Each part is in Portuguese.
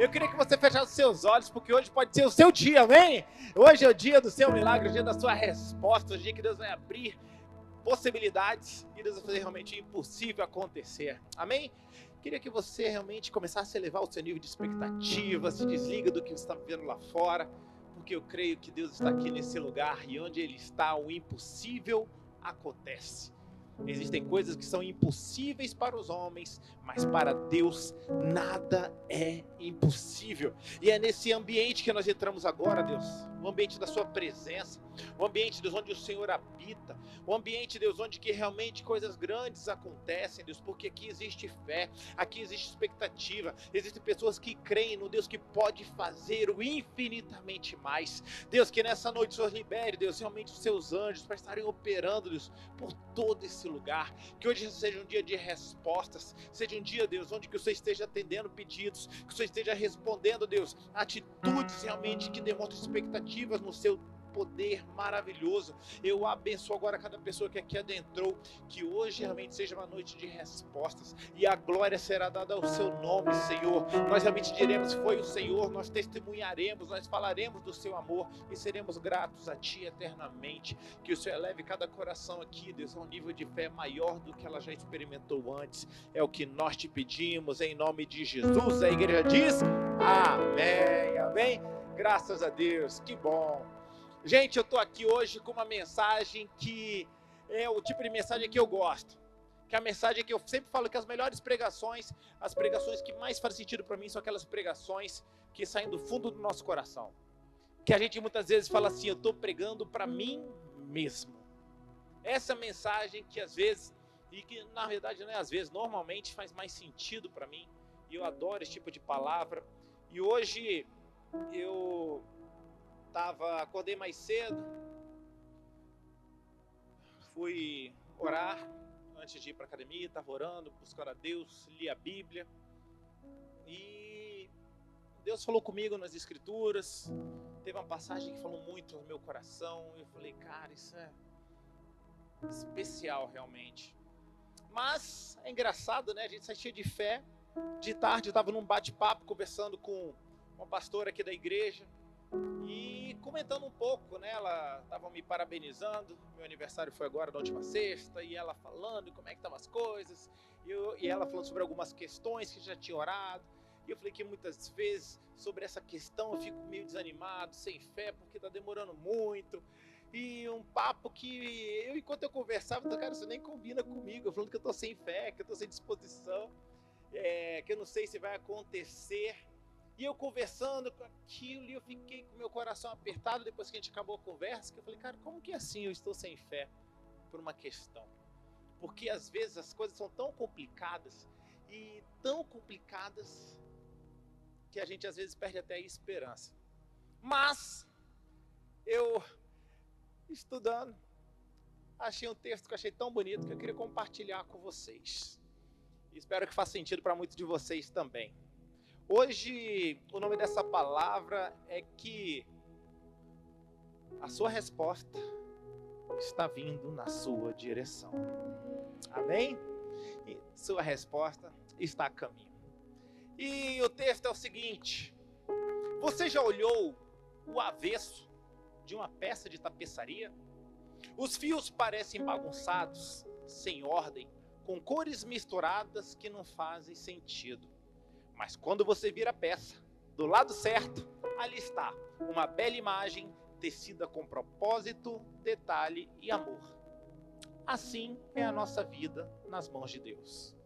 Eu queria que você fechasse os seus olhos, porque hoje pode ser o seu dia, amém? Hoje é o dia do seu milagre, o dia da sua resposta, o dia que Deus vai abrir possibilidades e Deus vai fazer realmente o impossível acontecer, amém? Queria que você realmente começasse a elevar o seu nível de expectativa, se desliga do que você está vivendo lá fora, porque eu creio que Deus está aqui nesse lugar e onde Ele está, o impossível acontece. Existem coisas que são impossíveis para os homens, mas para Deus nada é impossível. E é nesse ambiente que nós entramos agora, Deus, o ambiente da sua presença, o ambiente, Deus, onde o Senhor habita, o ambiente, Deus, onde que realmente coisas grandes acontecem, Deus, porque aqui existe fé, aqui existe expectativa, existem pessoas que creem no Deus que pode fazer o infinitamente mais. Deus, que nessa noite o Senhor libere, Deus, realmente os seus anjos para estarem operando, Deus, por todo esse lugar, que hoje seja um dia de respostas, seja um dia, Deus, onde que o Senhor esteja atendendo pedidos, que o Senhor esteja respondendo, Deus, atitudes realmente que demonstram expectativas no seu poder maravilhoso. Eu abençoo agora cada pessoa que aqui adentrou, que hoje realmente seja uma noite de respostas e a glória será dada ao seu nome, Senhor. Nós realmente diremos que foi o Senhor, nós testemunharemos, nós falaremos do seu amor e seremos gratos a Ti eternamente. Que o Senhor eleve cada coração aqui, Deus, a um nível de fé maior do que ela já experimentou antes. É o que nós te pedimos em nome de Jesus. A igreja diz amém, amém. Graças a Deus, que bom. Gente, eu estou aqui hoje com uma mensagem que é o tipo de mensagem que eu gosto. Que é a mensagem que eu sempre falo que as melhores pregações, as pregações que mais fazem sentido para mim são aquelas pregações que saem do fundo do nosso coração. Que a gente muitas vezes fala assim, eu estou pregando para mim mesmo. Essa mensagem que às vezes, e que na verdade não é às vezes, normalmente faz mais sentido para mim. E eu adoro esse tipo de palavra. E hoje eu acordei mais cedo, fui orar antes de ir para a academia, estava orando, buscando a Deus, li a Bíblia e Deus falou comigo nas escrituras. Teve uma passagem que falou muito no meu coração. Eu falei, cara, isso é especial realmente. Mas é engraçado, né? A gente sai cheio de fé. De tarde eu estava num bate-papo conversando com uma pastora aqui da igreja e comentando um pouco, né? Ela estava me parabenizando. Meu aniversário foi agora na última sexta, e ela falando como é que estavam as coisas, e ela falando sobre algumas questões que já tinha orado. E eu falei que muitas vezes sobre essa questão eu fico meio desanimado, sem fé, porque está demorando muito. E um papo que enquanto eu conversava, cara, isso nem combina comigo. Eu falando que eu estou sem fé, que eu estou sem disposição, que eu não sei se vai acontecer. E eu conversando com aquilo, e eu fiquei com meu coração apertado depois que a gente acabou a conversa, que eu falei, cara, como que assim eu estou sem fé por uma questão? Porque às vezes as coisas são tão complicadas, e tão complicadas, que a gente às vezes perde até a esperança. Mas, eu, estudando, achei um texto que eu achei tão bonito, que eu queria compartilhar com vocês. E espero que faça sentido para muitos de vocês também. Hoje, o nome dessa palavra é que a sua resposta está vindo na sua direção. Amém? E sua resposta está a caminho. E o texto é o seguinte: você já olhou o avesso de uma peça de tapeçaria? Os fios parecem bagunçados, sem ordem, com cores misturadas que não fazem sentido. Mas quando você vira a peça, do lado certo, ali está uma bela imagem tecida com propósito, detalhe e amor. Assim é a nossa vida nas mãos de Deus.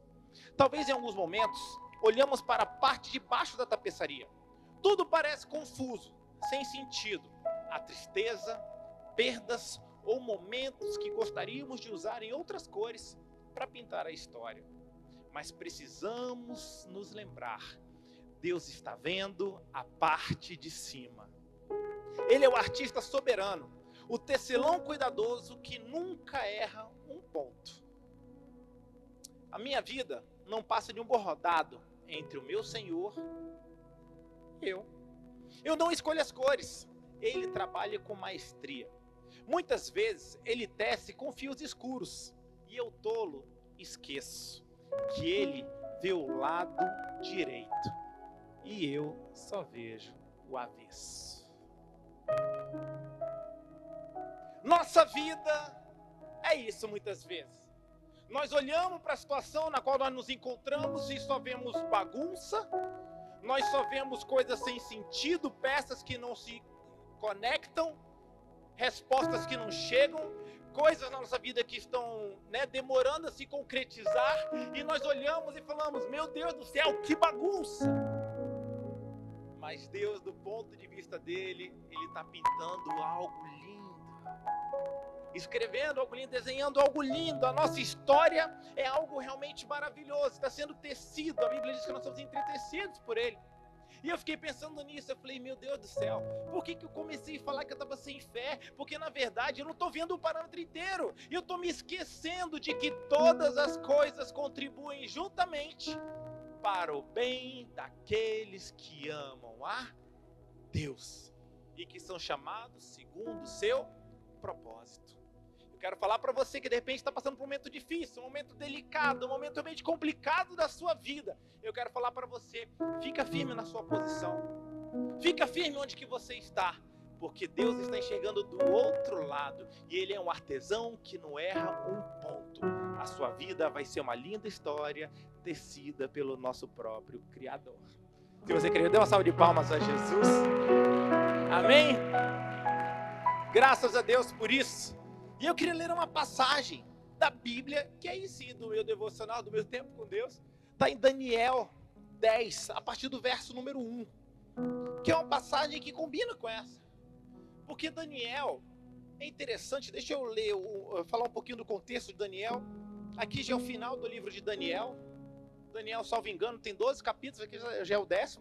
Talvez em alguns momentos, olhamos para a parte de baixo da tapeçaria. Tudo parece confuso, sem sentido. Há tristeza, perdas ou momentos que gostaríamos de usar em outras cores para pintar a história. Mas precisamos nos lembrar, Deus está vendo a parte de cima. Ele é o artista soberano, o tecelão cuidadoso que nunca erra um ponto. A minha vida não passa de um bordado entre o meu Senhor e eu. Eu não escolho as cores, Ele trabalha com maestria. Muitas vezes Ele tece com fios escuros e eu, tolo, esqueço que Ele vê o lado direito. e eu só vejo o avesso. Nossa vida é isso muitas vezes. Nós olhamos para a situação na qual nós nos encontramos e só vemos bagunça, nós só vemos coisas sem sentido, peças que não se conectam, respostas que não chegam, coisas na nossa vida que estão, demorando a se concretizar, e nós olhamos e falamos: meu Deus do céu, que bagunça! Mas Deus, do ponto de vista dele, ele está pintando algo lindo, escrevendo algo lindo, desenhando algo lindo. A nossa história é algo realmente maravilhoso, está sendo tecido. A Bíblia diz que nós somos entretecidos por ele. E eu fiquei pensando nisso, eu falei: meu Deus do céu, por que eu comecei a falar que eu estava sem fé? Porque na verdade eu não estou vendo o parâmetro inteiro, e eu estou me esquecendo de que todas as coisas contribuem juntamente para o bem daqueles que amam a Deus e que são chamados segundo o seu propósito. Eu quero falar para você que de repente está passando por um momento difícil, um momento delicado, um momento realmente complicado da sua vida. Eu quero falar para você: fica firme na sua posição, fica firme onde que você está, porque Deus está enxergando do outro lado, e Ele é um artesão que não erra um ponto. A sua vida vai ser uma linda história tecida pelo nosso próprio Criador. Se você querer, dê uma salva de palmas a Jesus. Amém? Graças a Deus por isso. E eu queria ler uma passagem da Bíblia, que aí sim, do meu devocional, do meu tempo com Deus, está em Daniel 10, a partir do verso número 1, que é uma passagem que combina com essa. Porque Daniel é interessante. Deixa eu ler, falar um pouquinho do contexto de Daniel. Aqui já é o final do livro de Daniel. Daniel, salvo engano, tem 12 capítulos, aqui já é o 10º.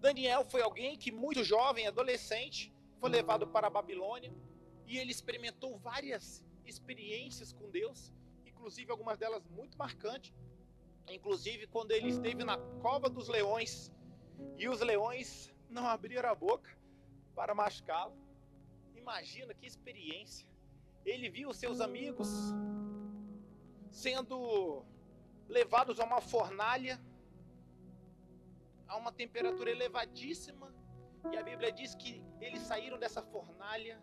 Daniel foi alguém que, muito jovem, adolescente, foi levado para a Babilônia, e ele experimentou várias experiências com Deus, inclusive algumas delas muito marcantes. Inclusive quando ele esteve na cova dos leões, e os leões não abriram a boca para machucá-lo. Imagina que experiência. Ele viu seus amigos sendo levados a uma fornalha, a uma temperatura elevadíssima, e a Bíblia diz que eles saíram dessa fornalha.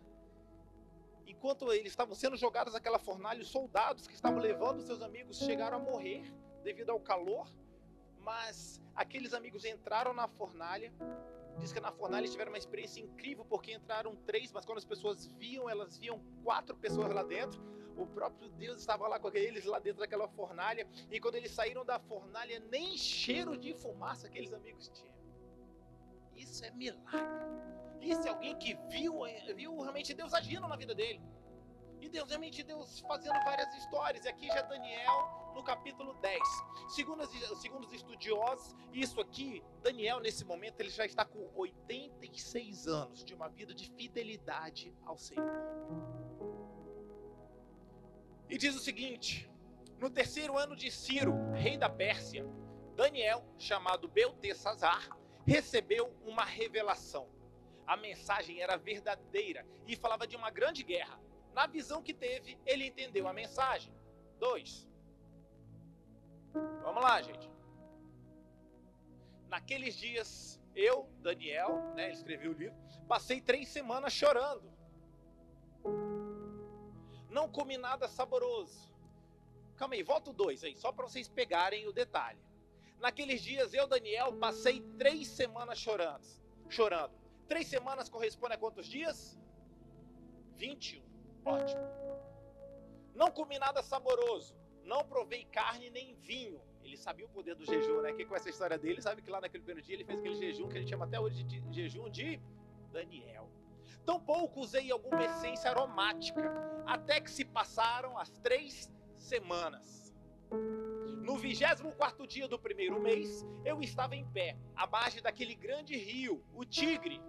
Enquanto eles estavam sendo jogados naquela fornalha, os soldados que estavam levando seus amigos chegaram a morrer devido ao calor, mas aqueles amigos entraram na fornalha. Diz que na fornalha eles tiveram uma experiência incrível, porque entraram 3, mas quando as pessoas viam, elas viam 4 pessoas lá dentro. O próprio Deus estava lá com eles, lá dentro daquela fornalha, e quando eles saíram da fornalha, nem cheiro de fumaça aqueles amigos tinham. Isso é milagre. Isso é alguém que viu realmente Deus agindo na vida dele. E realmente Deus fazendo várias histórias. E aqui já Daniel no capítulo 10. Segundo os estudiosos, isso aqui, Daniel nesse momento, ele já está com 86 anos de uma vida de fidelidade ao Senhor. E diz o seguinte: no 3º ano de Ciro, rei da Pérsia, Daniel, chamado Beltesazar, recebeu uma revelação. A mensagem era verdadeira e falava de uma grande guerra. Na visão que teve, ele entendeu a mensagem. 2. Vamos lá, gente. Naqueles dias, eu, Daniel, ele escreveu o livro, passei 3 semanas chorando. Não comi nada saboroso. Calma aí, volta o 2 aí, só para vocês pegarem o detalhe. Naqueles dias, eu, Daniel, passei 3 semanas chorando. 3 semanas corresponde a quantos dias? 21. Ótimo. Não comi nada saboroso. Não provei carne nem vinho. Ele sabia o poder do jejum, né? Quem conhece a história dele sabe que lá naquele primeiro dia ele fez aquele jejum que a gente chama até hoje de jejum de Daniel. Tampouco usei alguma essência aromática, até que se passaram as 3 semanas. No 24º dia do primeiro mês, eu estava em pé, à margem daquele grande rio, o Tigre.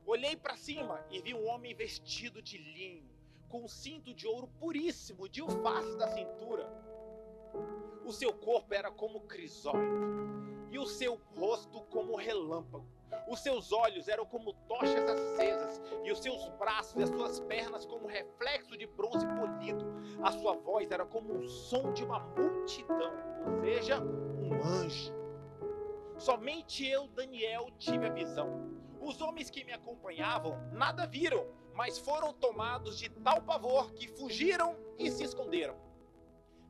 Olhei para cima e vi um homem vestido de linho, com um cinto de ouro puríssimo de Ufaz da cintura. O seu corpo era como crisólito, e o seu rosto como relâmpago. Os seus olhos eram como tochas acesas, e os seus braços e as suas pernas como reflexo de bronze polido. A sua voz era como um som de uma multidão, ou seja, um anjo. Somente eu, Daniel, tive a visão. Os homens que me acompanhavam nada viram, mas foram tomados de tal pavor que fugiram e se esconderam.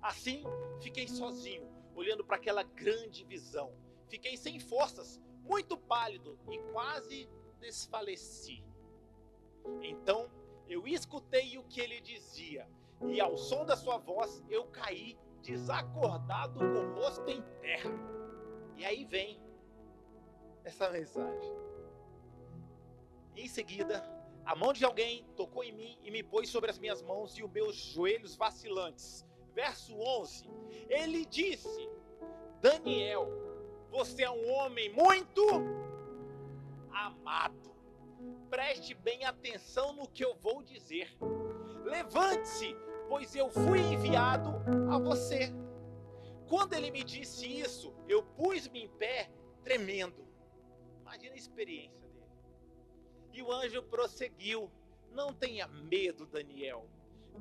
Assim, fiquei sozinho, olhando para aquela grande visão. Fiquei sem forças, muito pálido e quase desfaleci. Então, eu escutei o que ele dizia, e ao som da sua voz, eu caí desacordado com o rosto em terra. E aí vem essa mensagem. Em seguida, a mão de alguém tocou em mim e me pôs sobre as minhas mãos e os meus joelhos vacilantes. Verso 11, ele disse: Daniel, você é um homem muito amado. Preste bem atenção no que eu vou dizer. Levante-se, pois eu fui enviado a você. Quando ele me disse isso, eu pus-me em pé, tremendo. Imagina a experiência dele. E o anjo prosseguiu: não tenha medo, Daniel.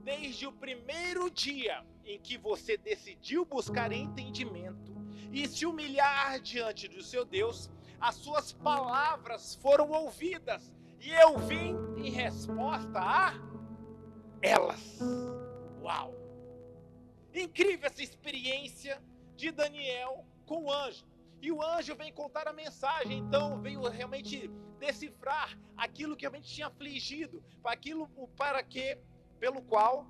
Desde o primeiro dia em que você decidiu buscar entendimento e se humilhar diante do seu Deus, as suas palavras foram ouvidas e eu vim em resposta a elas. Uau! Incrível essa experiência de Daniel com o anjo. E o anjo vem contar a mensagem, então veio realmente decifrar aquilo que realmente tinha afligido, pelo qual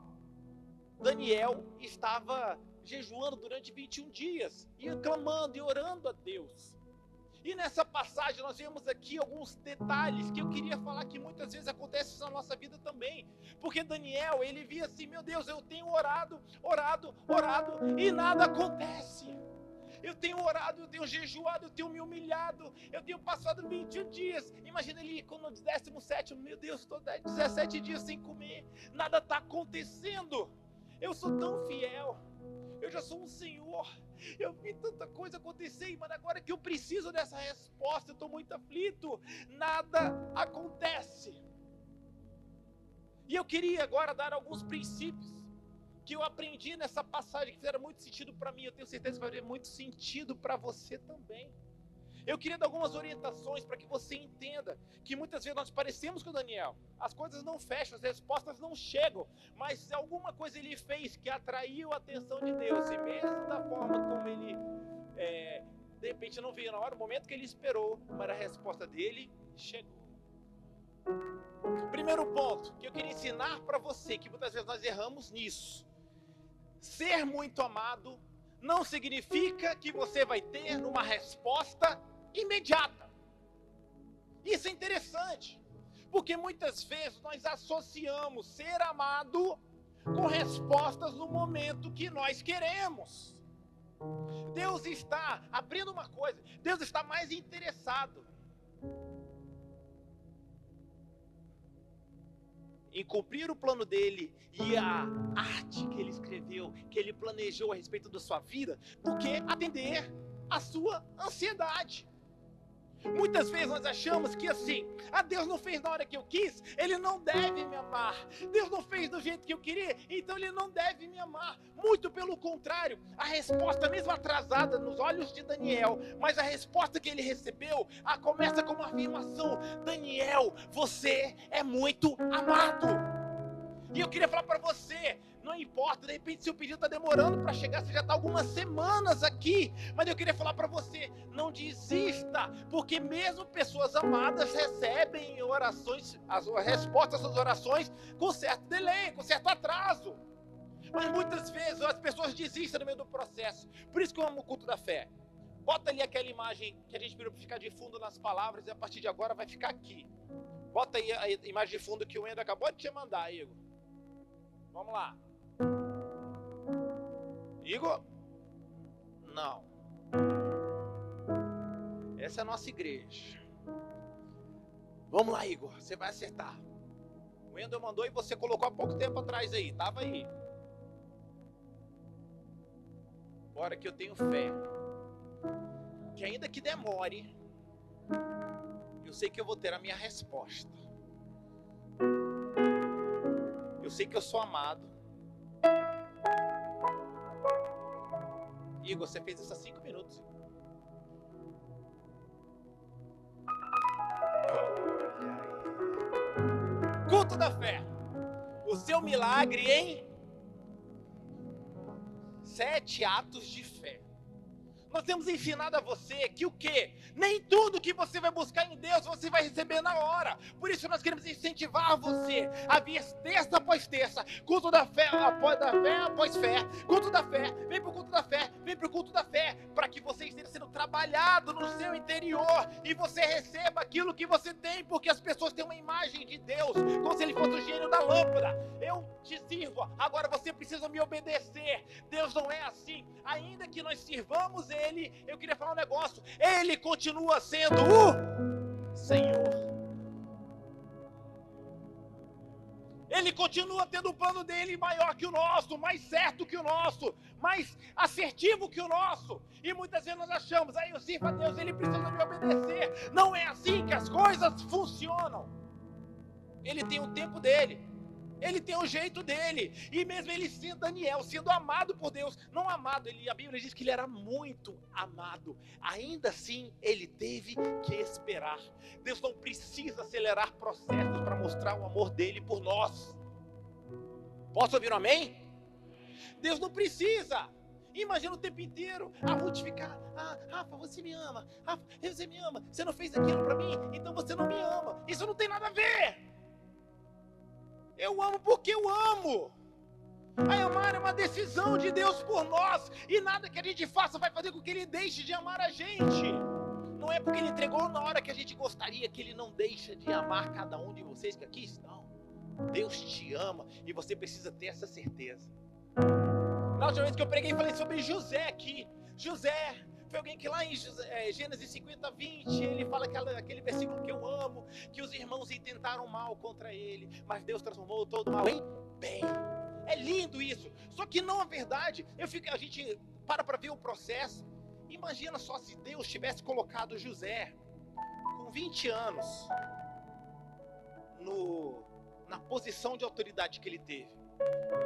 Daniel estava jejuando durante 21 dias, e clamando e orando a Deus. E nessa passagem nós vemos aqui alguns detalhes que eu queria falar que muitas vezes acontece na nossa vida também. Porque Daniel, ele via assim, meu Deus, eu tenho orado, e nada acontece. Eu tenho orado, eu tenho jejuado, eu tenho me humilhado, eu tenho passado 21 dias. Imagina ele no 17º, meu Deus, estou 17 dias sem comer, nada está acontecendo. Eu sou tão fiel, eu já sou um senhor, eu vi tanta coisa acontecer, mas agora que eu preciso dessa resposta, eu estou muito aflito, nada acontece. E eu queria agora dar alguns princípios que eu aprendi nessa passagem, que fizeram muito sentido para mim, eu tenho certeza que vai fazer muito sentido para você também. Eu queria dar algumas orientações para que você entenda que muitas vezes nós parecemos com o Daniel, as coisas não fecham, as respostas não chegam, mas alguma coisa ele fez que atraiu a atenção de Deus, e mesmo da forma como ele, de repente não veio na hora, no momento que ele esperou, mas a resposta dele chegou. Primeiro ponto que eu queria ensinar para você, que muitas vezes nós erramos nisso: ser muito amado não significa que você vai ter uma resposta imediata. Isso é interessante, porque muitas vezes nós associamos ser amado com respostas no momento que nós queremos. Deus está, abrindo uma coisa, Deus está mais interessado em cumprir o plano dele e a arte que ele escreveu, que ele planejou a respeito da sua vida, do que atender a sua ansiedade. Muitas vezes nós achamos que assim, Deus não fez na hora que eu quis, ele não deve me amar. Deus não fez do jeito que eu queria, então ele não deve me amar. Muito pelo contrário, a resposta mesmo atrasada nos olhos de Daniel, mas a resposta que ele recebeu, começa com uma afirmação: Daniel, você é muito amado. E eu queria falar para você, não importa, de repente seu pedido está demorando para chegar, você já está algumas semanas aqui, mas eu queria falar para você, não desista, porque mesmo pessoas amadas recebem orações, as respostas às suas orações com certo delay, com certo atraso. Mas muitas vezes as pessoas desistem no meio do processo. Por isso que eu amo o culto da fé. Bota ali aquela imagem que a gente pediu para ficar de fundo nas palavras, e a partir de agora vai ficar aqui. Bota aí a imagem de fundo que o Wendel acabou de te mandar, Igor. Vamos lá. Igor? Não. Essa é a nossa igreja. Vamos lá, Igor. Você vai acertar. O Wendel mandou e você colocou há pouco tempo atrás aí. Tava aí. Bora, que eu tenho fé. Que ainda que demore, eu sei que eu vou ter a minha resposta. Eu sei que eu sou amado. Igor, você fez isso há 5 minutos. culto da fé. O seu milagre em 7 atos de fé. Nós temos ensinado a você que o quê? Nem tudo que você vai buscar em Deus você vai receber na hora. Por isso nós queremos incentivar você a vir terça após terça, culto da fé após fé, culto da fé, vem pro culto da fé, vem pro culto da fé, para que você esteja sendo trabalhado no seu interior e você receba aquilo que você tem, porque as pessoas têm uma imagem de Deus, como se ele fosse o gênio da lâmpada. Eu te sirvo, agora você precisa me obedecer. Deus não é assim. Ainda que nós sirvamos Ele, eu queria falar um negócio, Ele continua sendo o Senhor. Ele continua tendo o plano dele maior que o nosso, mais certo que o nosso, mais assertivo que o nosso. E muitas vezes nós achamos, eu sirvo a Deus, Ele precisa me obedecer. Não é assim que as coisas funcionam. Ele tem o tempo dele. Ele tem o jeito dele. E mesmo ele sendo Daniel, sendo amado por Deus, não amado, a Bíblia diz que ele era muito amado. Ainda assim, ele teve que esperar. Deus não precisa acelerar processos para mostrar o amor dele por nós. Posso ouvir um amém? Deus não precisa. Imagina o tempo inteiro a Ruth ficar, Rafa, você me ama. Rafa, você me ama. Você não fez aquilo para mim, então você não me ama. Isso não tem nada a ver. Eu amo porque eu amo. Amar é uma decisão de Deus por nós. E nada que a gente faça vai fazer com que Ele deixe de amar a gente. Não é porque Ele entregou na hora que a gente gostaria que Ele não deixa de amar cada um de vocês que aqui estão. Deus te ama e você precisa ter essa certeza. Na última vez que eu preguei, falei sobre José aqui. José foi alguém que lá em Gênesis 50, 20, ele fala aquele versículo que eu amo, que os irmãos intentaram mal contra ele, mas Deus transformou todo mal em bem. É lindo isso. Só que não é verdade. A gente para ver o processo. Imagina só se Deus tivesse colocado José com 20 anos na posição de autoridade que ele teve.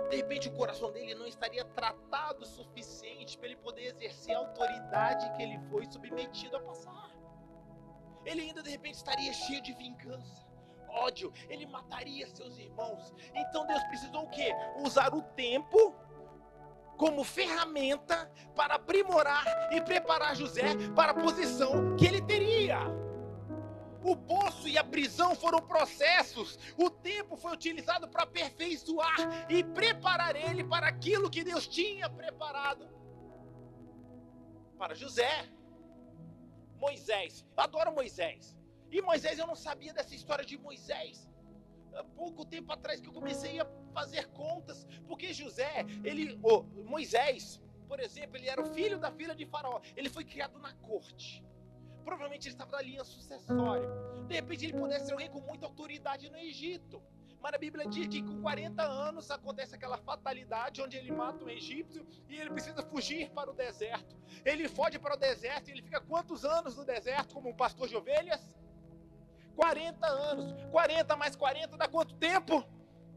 De repente o coração dele não estaria tratado o suficiente para ele poder exercer a autoridade que ele foi submetido a passar. Ele ainda de repente estaria cheio de vingança, ódio, ele mataria seus irmãos. Então Deus precisou o quê? Usar o tempo como ferramenta para aprimorar e preparar José para a posição que ele teria. O poço e a prisão foram processos. O tempo foi utilizado para aperfeiçoar e preparar ele para aquilo que Deus tinha preparado para José. Moisés, eu adoro Moisés. E Moisés, eu não sabia dessa história de Moisés. Há pouco tempo atrás que eu comecei a fazer contas, porque Moisés, por exemplo, ele era o filho da filha de Faraó. Ele foi criado na corte. Provavelmente ele estava na linha sucessória. De repente ele pudesse ser alguém com muita autoridade no Egito. Mas a Bíblia diz que com 40 anos acontece aquela fatalidade onde ele mata um egípcio e ele precisa fugir para o deserto. Ele foge para o deserto e ele fica quantos anos no deserto como um pastor de ovelhas? 40 anos. 40 mais 40 dá quanto tempo?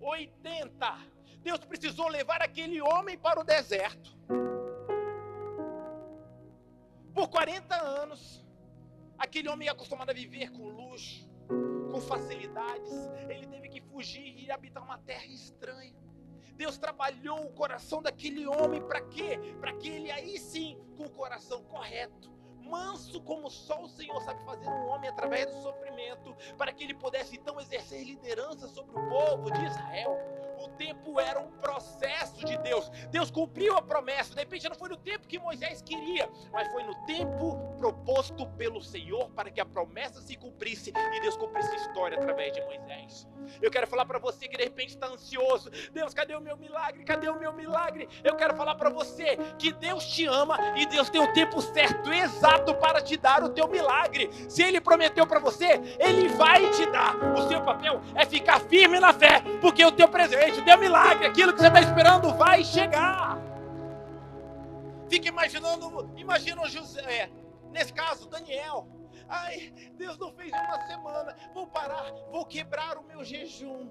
80. Deus precisou levar aquele homem para o deserto. Por 40 anos. Aquele homem acostumado a viver com luxo, com facilidades, ele teve que fugir e habitar uma terra estranha. Deus trabalhou o coração daquele homem para quê? Para que ele aí sim, com o coração correto, manso como só o Senhor sabe fazer um homem através do sofrimento, para que ele pudesse então exercer liderança sobre o povo de Israel. O tempo era um processo de Deus. Deus cumpriu a promessa. De repente não foi no tempo que Moisés queria, mas foi no tempo proposto pelo Senhor para que a promessa se cumprisse e Deus cumprisse a história através de Moisés. Eu quero falar para você que de repente está ansioso. Deus, cadê o meu milagre? Cadê o meu milagre? Eu quero falar para você que Deus te ama e Deus tem o tempo certo, exato para te dar o teu milagre. Se Ele prometeu para você, Ele vai te dar. O seu papel é ficar firme na fé, porque o teu presente, o teu milagre, aquilo que você está esperando vai chegar. Fica imagina José, nesse caso Daniel. Ai, Deus não fez em uma semana, vou parar, vou quebrar o meu jejum.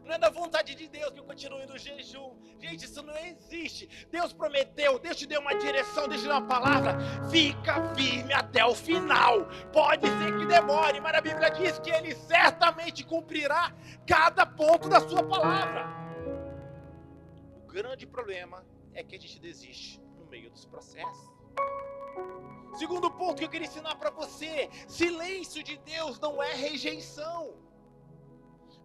Não é da vontade de Deus que eu continue no jejum. Gente, isso não existe. Deus prometeu, Deus te deu uma direção, Deus te deu uma palavra. Fica firme até o final. Pode ser que demore, mas a Bíblia diz que Ele certamente cumprirá cada ponto da sua palavra. O grande problema é que a gente desiste no meio dos processos. Segundo ponto que eu queria ensinar para você: silêncio de Deus não é rejeição.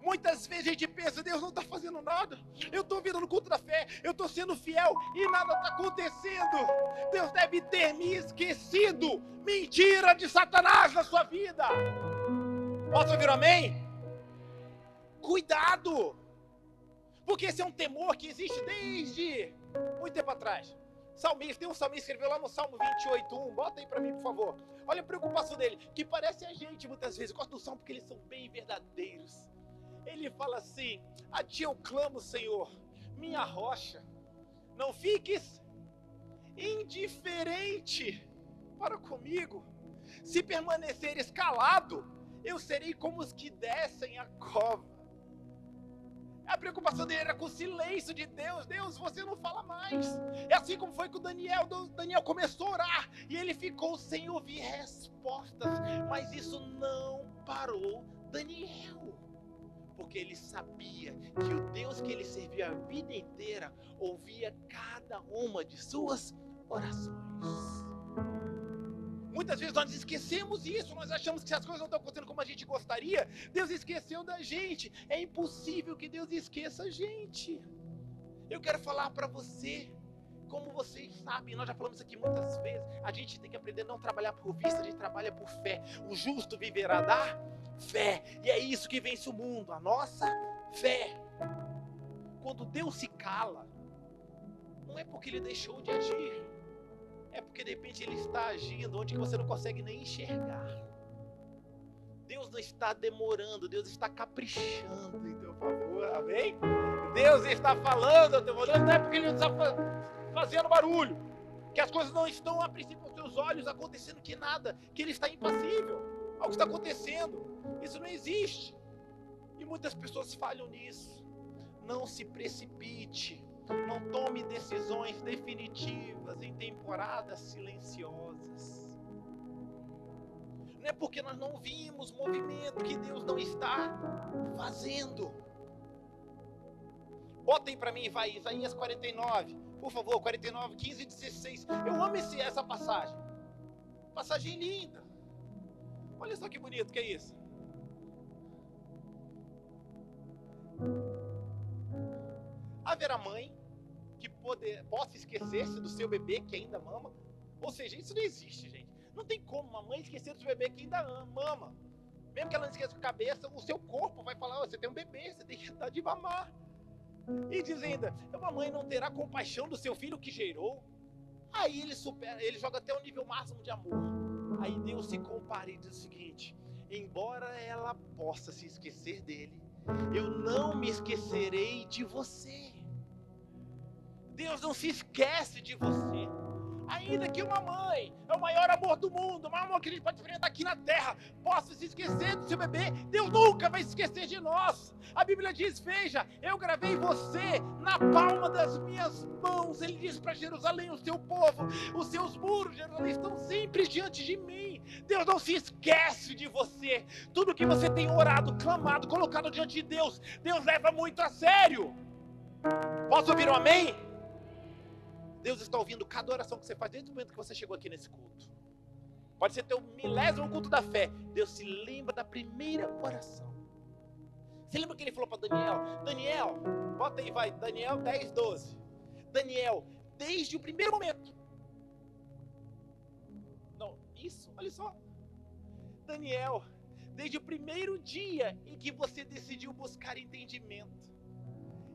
Muitas vezes a gente pensa, Deus não está fazendo nada, eu estou vindo no culto da fé, eu estou sendo fiel e nada está acontecendo. Deus deve ter me esquecido. Mentira de Satanás na sua vida. Posso ouvir um amém? Cuidado, porque esse é um temor que existe desde muito tempo atrás. Salmista, tem um salmista que escreveu lá no Salmo 28:1, bota aí para mim, por favor. Olha a preocupação dele, que parece a gente muitas vezes. Eu gosto do Salmo porque eles são bem verdadeiros. Ele fala assim: a ti eu clamo, Senhor, minha rocha, não fiques indiferente para comigo. Se permaneceres calado, eu serei como os que descem a cova. A preocupação dele era com o silêncio de Deus. Deus, você não fala mais. É assim como foi com Daniel. Daniel começou a orar e ele ficou sem ouvir respostas. Mas isso não parou Daniel, porque ele sabia que o Deus que ele servia a vida inteira ouvia cada uma de suas orações. Muitas vezes nós esquecemos isso, nós achamos que se as coisas não estão acontecendo como a gente gostaria, Deus esqueceu da gente. É impossível que Deus esqueça a gente. Eu quero falar para você, como vocês sabem, nós já falamos isso aqui muitas vezes, a gente tem que aprender a não trabalhar por vista, a gente trabalha por fé. O justo viverá da fé, e é isso que vence o mundo, a nossa fé. Quando Deus se cala, não é porque Ele deixou de agir, é porque de repente Ele está agindo onde você não consegue nem enxergar. Deus não está demorando, Deus está caprichando em teu favor, amém? Deus está falando a teu favor, não é porque Ele não está fazendo barulho, que as coisas não estão a princípio aos teus olhos acontecendo, que nada, que Ele está impassível. Algo está acontecendo, isso não existe. E muitas pessoas falham nisso. Não se precipite, não tome decisões definitivas em temporadas silenciosas. Não é porque nós não vimos movimento que Deus não está fazendo. Bota aí para mim, vai, Isaías 49, por favor, 49, 15 e 16. Eu amo essa passagem. Passagem linda. Olha só que bonito que é isso. Haverá mãe que possa esquecer-se do seu bebê que ainda mama? Ou seja, isso não existe, gente. Não tem como uma mãe esquecer do seu bebê que ainda mama. Mesmo que ela não esqueça a cabeça, o seu corpo vai falar: oh, você tem um bebê, você tem que dar de mamar. E diz ainda: uma mãe não terá compaixão do seu filho que gerou. Aí ele joga até o nível máximo de amor. Aí Deus se compara e diz o seguinte: embora ela possa se esquecer dele, eu não me esquecerei de você. Deus não se esquece de você. Ainda que uma mãe, é o maior amor do mundo, o maior amor que a gente pode experimentar aqui na terra, possa se esquecer do seu bebê, Deus nunca vai se esquecer de nós. A Bíblia diz: veja, eu gravei você na palma das minhas mãos. Ele diz para Jerusalém, o seu povo: os seus muros, Jerusalém, estão sempre diante de mim. Deus não se esquece de você. Tudo que você tem orado, clamado, colocado diante de Deus, Deus leva muito a sério. Posso ouvir um amém? Deus está ouvindo cada oração que você faz desde o momento que você chegou aqui nesse culto. Pode ser teu 1000º culto da fé. Deus se lembra da primeira oração. Você lembra que ele falou para Daniel? Daniel, bota aí, vai, Daniel 10:12. Daniel, desde o primeiro momento. Não, isso, olha só. Daniel, desde o primeiro dia em que você decidiu buscar entendimento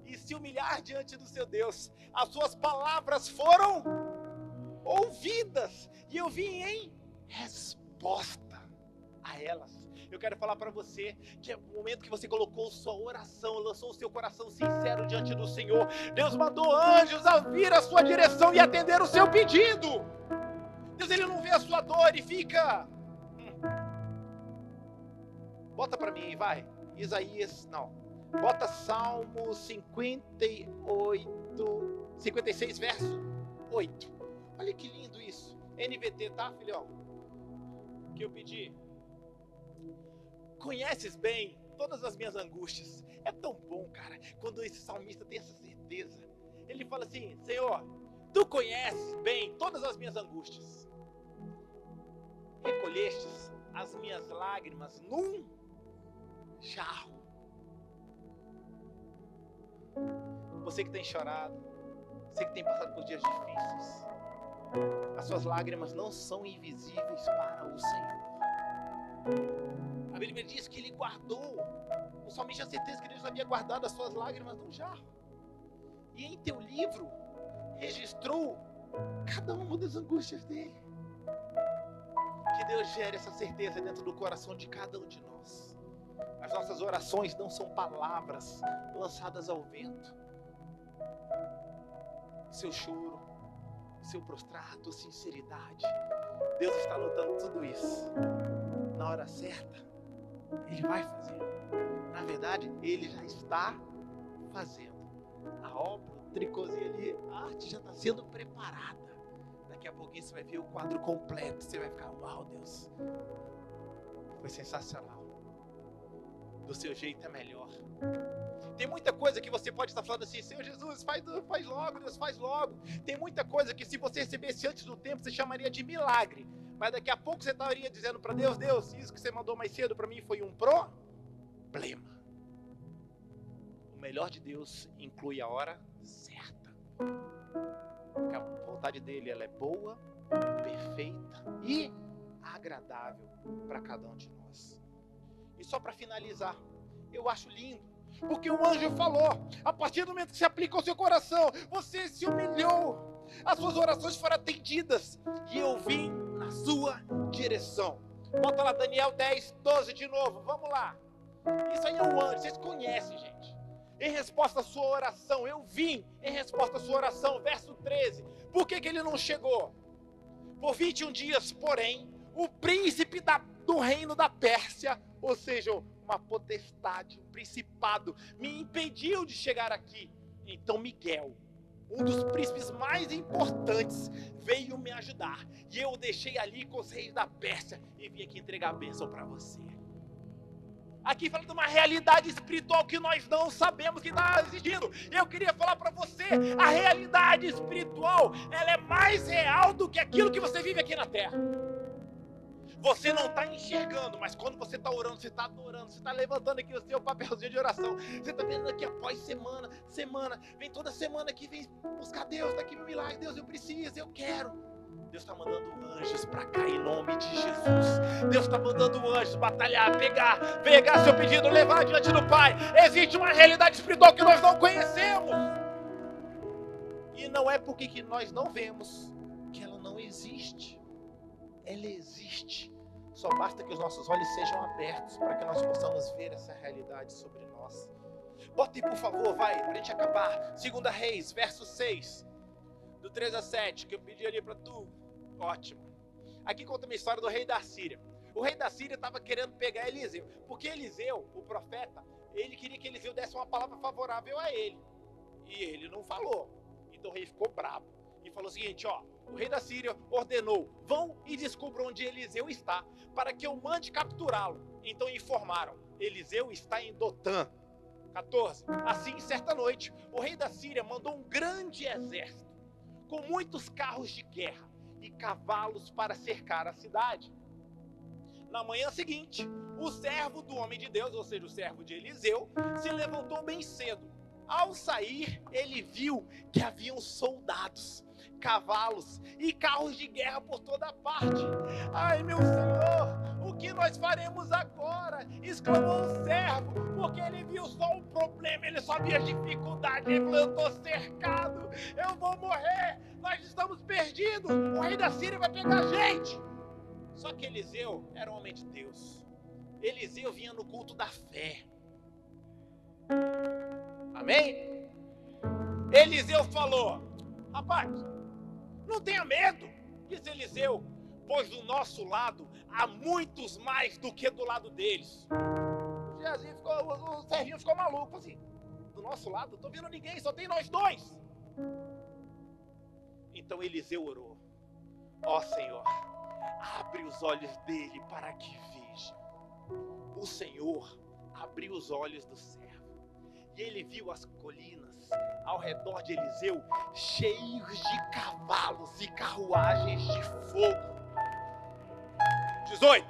e se humilhar diante do seu Deus, as suas palavras foram ouvidas, e eu vim em resposta a elas. Eu quero falar para você que é o momento que você colocou sua oração, lançou o seu coração sincero diante do Senhor, Deus mandou anjos a vir à sua direção e atender o seu pedido. Deus, Ele não vê a sua dor e fica... Bota para mim, vai, Isaías, não, Bota Salmo 56, verso 8. Olha que lindo isso. NVT, tá, filhão? Que eu pedi. Conheces bem todas as minhas angústias. É tão bom, cara, quando esse salmista tem essa certeza. Ele fala assim: Senhor, tu conheces bem todas as minhas angústias. Recolhestes as minhas lágrimas num jarro. Você que tem chorado, você que tem passado por dias difíceis, as suas lágrimas não são invisíveis para o Senhor. A Bíblia diz que Ele guardou, o salmista tinha certeza que Deus havia guardado as suas lágrimas num jarro. E em teu livro, registrou cada uma das angústias dele. Que Deus gere essa certeza dentro do coração de cada um de nós. As nossas orações não são palavras lançadas ao vento. O seu choro, o seu prostrato, a sinceridade, Deus está notando tudo isso. Na hora certa, Ele vai fazer. Na verdade, Ele já está fazendo. A obra, o tricôzinho ali, a arte já está sendo preparada. Daqui a pouquinho você vai ver o quadro completo. Você vai ficar: uau, Deus, foi sensacional. Do seu jeito é melhor. Tem muita coisa que você pode estar falando assim: Senhor Jesus, faz logo, Deus, faz logo. Tem muita coisa que se você recebesse antes do tempo, você chamaria de milagre. Mas daqui a pouco você estaria dizendo para Deus: Deus, isso que você mandou mais cedo para mim foi um problema. O melhor de Deus inclui a hora certa. Porque a vontade dele, ela é boa, perfeita e agradável para cada um de nós. E só para finalizar, eu acho lindo, porque o anjo falou: a partir do momento que se aplica ao seu coração, você se humilhou, as suas orações foram atendidas, e eu vim na sua direção. Bota lá Daniel 10, 12 de novo, vamos lá. Isso aí é um anjo, vocês conhecem, gente. Em resposta à sua oração, eu vim em resposta à sua oração, verso 13. Por que ele não chegou? Por 21 dias, porém, o príncipe do reino da Pérsia, ou seja, uma potestade, um principado, me impediu de chegar aqui. Então Miguel, um dos príncipes mais importantes, veio me ajudar. E eu o deixei ali com os reis da Pérsia e vim aqui entregar a bênção para você. Aqui fala de uma realidade espiritual que nós não sabemos que está existindo. Eu queria falar para você: a realidade espiritual, ela é mais real do que aquilo que você vive aqui na terra. Você não está enxergando, mas quando você está orando, você está adorando, você está levantando aqui o seu papelzinho de oração, você está vendo aqui após semana, vem toda semana aqui, vem buscar Deus, daqui meu milagre, Deus, eu preciso, eu quero. Deus está mandando anjos para cá em nome de Jesus. Deus está mandando anjos batalhar, pegar seu pedido, levar diante do Pai. Existe uma realidade espiritual que nós não conhecemos. E não é porque que nós não vemos que ela não existe. Ela existe. Só basta que os nossos olhos sejam abertos para que nós possamos ver essa realidade sobre nós. Bota aí, por favor, vai, para a gente acabar. 2 Reis, verso 6. Do 3 a 7, que eu pedi ali para tu. Ótimo. Aqui conta uma história do rei da Síria. O rei da Síria estava querendo pegar Eliseu, porque Eliseu, o profeta, ele queria que Eliseu desse uma palavra favorável a ele. E ele não falou. Então o rei ficou bravo e falou o seguinte: o rei da Síria ordenou: vão e descubram onde Eliseu está, para que eu mande capturá-lo. Então informaram: Eliseu está em Dotã. 14. Assim, certa noite, o rei da Síria mandou um grande exército, com muitos carros de guerra e cavalos para cercar a cidade. Na manhã seguinte, o servo do homem de Deus, ou seja, o servo de Eliseu, se levantou bem cedo. Ao sair, ele viu que haviam soldados, cavalos e carros de guerra por toda parte. Ai, meu Senhor, o que nós faremos agora? Exclamou o servo, porque ele viu só o problema, ele só via dificuldade. Ele falou: eu estou cercado, eu vou morrer, nós estamos perdidos, o rei da Síria vai pegar a gente. Só que Eliseu era um homem de Deus. Eliseu vinha no culto da fé. Amém? Eliseu falou: rapaz, não tenha medo, disse Eliseu, pois do nosso lado há muitos mais do que do lado deles. o Serginho ficou maluco, assim, do nosso lado, não estou vendo ninguém, só tem nós dois. Então Eliseu orou: ó Senhor, abre os olhos dele para que veja. O Senhor abriu os olhos do servo, e ele viu as colinas ao redor de Eliseu cheios de cavalos e carruagens de fogo. 18.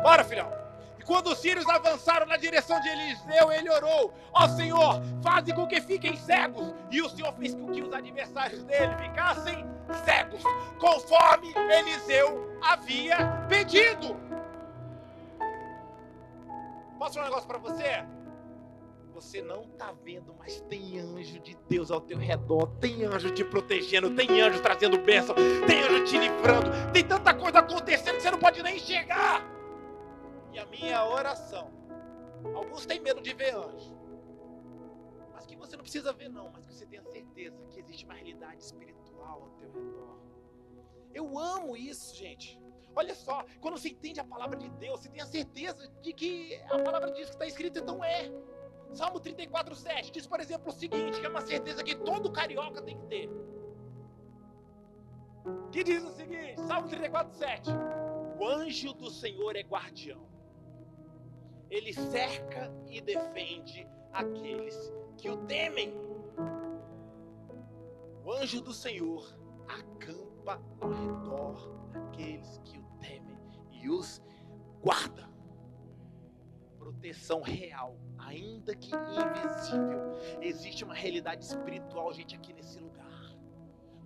Bora, filhão. E quando os sírios avançaram na direção de Eliseu, ele orou: ó Senhor, faze com que fiquem cegos. E o Senhor fez com que os adversários dele ficassem cegos, conforme Eliseu havia pedido. Posso falar um negócio para você? Você não está vendo, mas tem anjo de Deus ao teu redor, tem anjo te protegendo, tem anjo trazendo bênção, tem anjo te livrando, tem tanta coisa acontecendo que você não pode nem enxergar. E a minha oração, alguns têm medo de ver anjo, mas que você não precisa ver não, mas que você tenha certeza que existe uma realidade espiritual ao teu redor. Eu amo isso, gente. Olha só, quando você entende a palavra de Deus, você tem a certeza de que a palavra diz que está escrita, então é. Salmo 34:7 diz, por exemplo, o seguinte, que é uma certeza que todo carioca tem que ter. Que diz o seguinte, Salmo 34:7: o anjo do Senhor é guardião. Ele cerca e defende aqueles que o temem. O anjo do Senhor acampa ao redor daqueles que o temem e os guarda. Proteção real, ainda que invisível. Existe uma realidade espiritual, gente, aqui nesse lugar.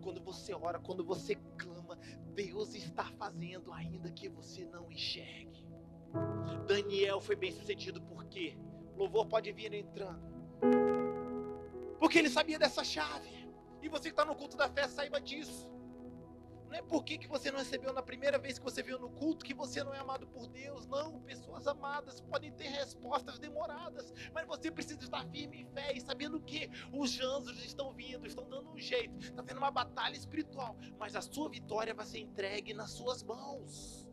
Quando você ora, quando você clama, Deus está fazendo, ainda que você não enxergue. Daniel foi bem sucedido porque louvor pode vir entrando, porque ele sabia dessa chave. E você que está no culto da fé, saiba disso. Não é porque que você não recebeu na primeira vez que você veio no culto que você não é amado por Deus. Não, pessoas amadas podem ter respostas demoradas, mas você precisa estar firme em fé e sabendo que os anjos estão vindo, estão dando um jeito, está tendo uma batalha espiritual, mas a sua vitória vai ser entregue nas suas mãos.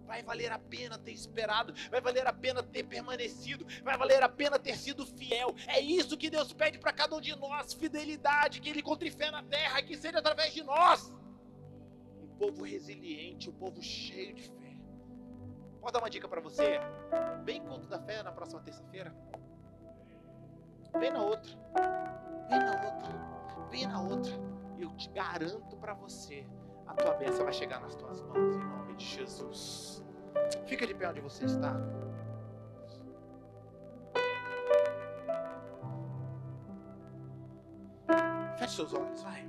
Vai valer a pena ter esperado, vai valer a pena ter permanecido, vai valer a pena ter sido fiel. É isso que Deus pede para cada um de nós, fidelidade, que Ele encontre fé na terra, que seja através de nós. Um povo resiliente, um povo cheio de fé. Posso dar uma dica para você? Vem culto da fé na próxima terça-feira. Vem na outra. Vem na outra. Vem na outra. Eu te garanto para você, a tua bênção vai chegar nas tuas mãos, em nome de Jesus. Fica de pé onde você está. Feche seus olhos, vai.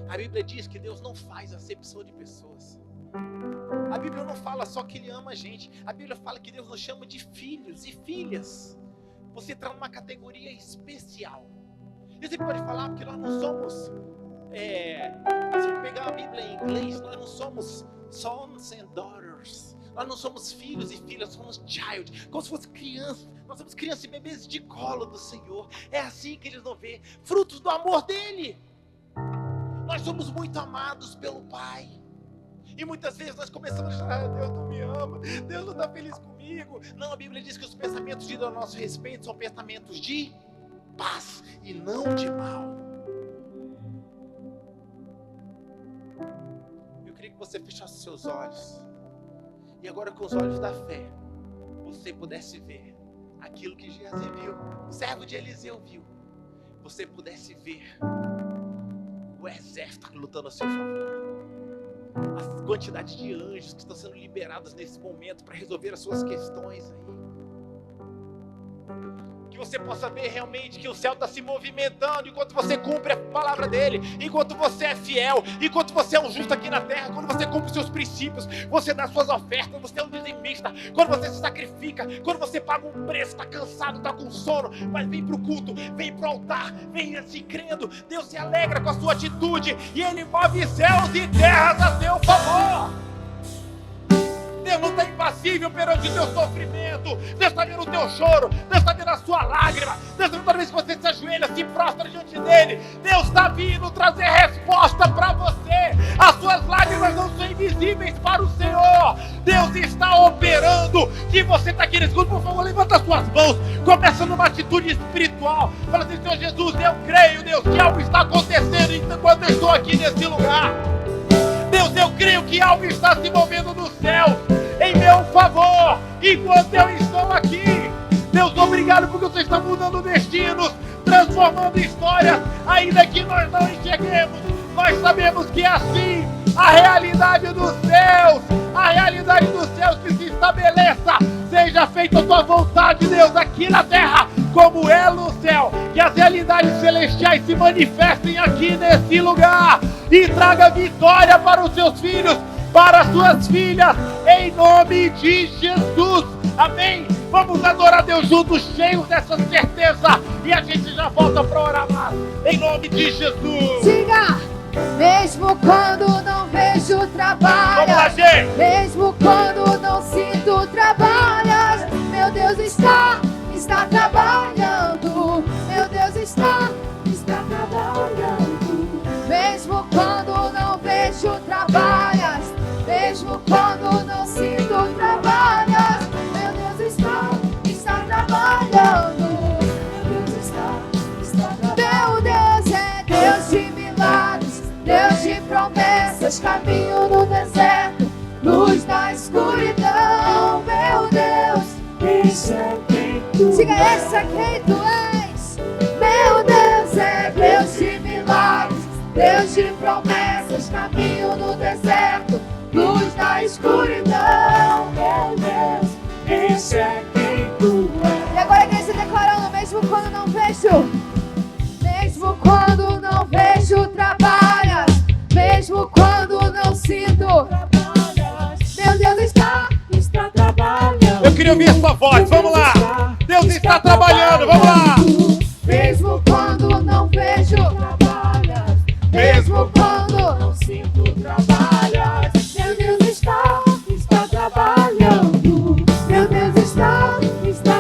A Bíblia diz que Deus não faz acepção de pessoas. A Bíblia não fala só que Ele ama a gente. A Bíblia fala que Deus nos chama de filhos e filhas. Você está numa categoria especial. E você pode falar porque nós não somos... se pegar a Bíblia em inglês, nós não somos sons and daughters. Nós não somos filhos e filhas, somos child, como se fosse criança. Nós somos crianças e bebês de colo do Senhor. É assim que eles vão ver frutos do amor dEle. Nós somos muito amados pelo Pai. E muitas vezes nós começamos a achar, Deus não me ama, Deus não está feliz comigo. Não, a Bíblia diz que os pensamentos de nosso respeito são pensamentos de paz e não de mal. Eu queria que você fechasse seus olhos. E agora com os olhos da fé, você pudesse ver aquilo que Geazi viu, o servo de Eliseu viu. Você pudesse ver o exército lutando a seu favor. As quantidades de anjos que estão sendo liberados nesse momento para resolver as suas questões aí. Que você possa ver realmente que o céu está se movimentando enquanto você cumpre a palavra dele, enquanto você é fiel, enquanto você é um justo aqui na terra, quando você cumpre os seus princípios, você dá suas ofertas, você é um dizimista, quando você se sacrifica, quando você paga um preço, está cansado, está com sono, mas vem para o culto, vem para o altar, vem assim crendo, Deus se alegra com a sua atitude e Ele move céus e terras a seu favor. Deus não tem paciência invisível perante o teu sofrimento. Deus está vendo o teu choro, Deus está vendo a sua lágrima, Deus está vendo toda vez que você se ajoelha, se prostra diante dele. Deus está vindo trazer resposta para você. As suas lágrimas não são invisíveis para o Senhor. Deus está operando. Se você está aqui nesse culto, por favor, levanta as suas mãos, começa numa atitude espiritual. Fala assim: Senhor Jesus, eu creio, Deus, que algo está acontecendo enquanto eu estou aqui nesse lugar. Deus, eu creio que algo está se movendo no céu em meu favor, enquanto eu estou aqui. Deus, obrigado porque você está mudando destinos, transformando histórias, ainda que nós não enxerguemos. Nós sabemos que é assim. A realidade dos céus que se estabeleça. Seja feita a tua vontade, Deus, aqui na terra, como é no céu. Que as realidades celestiais se manifestem aqui nesse lugar e traga vitória para os seus filhos, para as suas filhas, em nome de Jesus. Amém? Vamos adorar a Deus juntos, cheios dessa certeza, e a gente já volta para orar mais, em nome de Jesus. Diga! Mesmo quando não vejo trabalho, vamos lá, gente. Mesmo quando não sinto trabalhas, meu Deus está trabalhando. Meu Deus está trabalhando. Mesmo quando não vejo trabalhas, mesmo quando não sinto trabalhas, meu Deus está trabalhando. Meu Deus está trabalhando. Meu Deus é Deus de milagres, Deus de promessas, caminho no deserto, luz na escuridão. Meu Deus, esse é quem tu és. Diga, esse é quem tu és. Meu Deus é Deus de milagres, Deus de promessas, caminho no deserto, luz na escuridão. Meu Deus, esse é quem tu és. E agora a igreja declarando: mesmo quando não vejo, mesmo quando não vejo trabalhas, mesmo quando não sinto trabalhas, meu Deus está trabalhando. Eu queria ouvir a sua voz, vamos lá. Deus está trabalhando, vamos lá. Mesmo quando não vejo trabalhas, mesmo quando não sinto trabalhas, meu Deus está trabalhando. Meu Deus está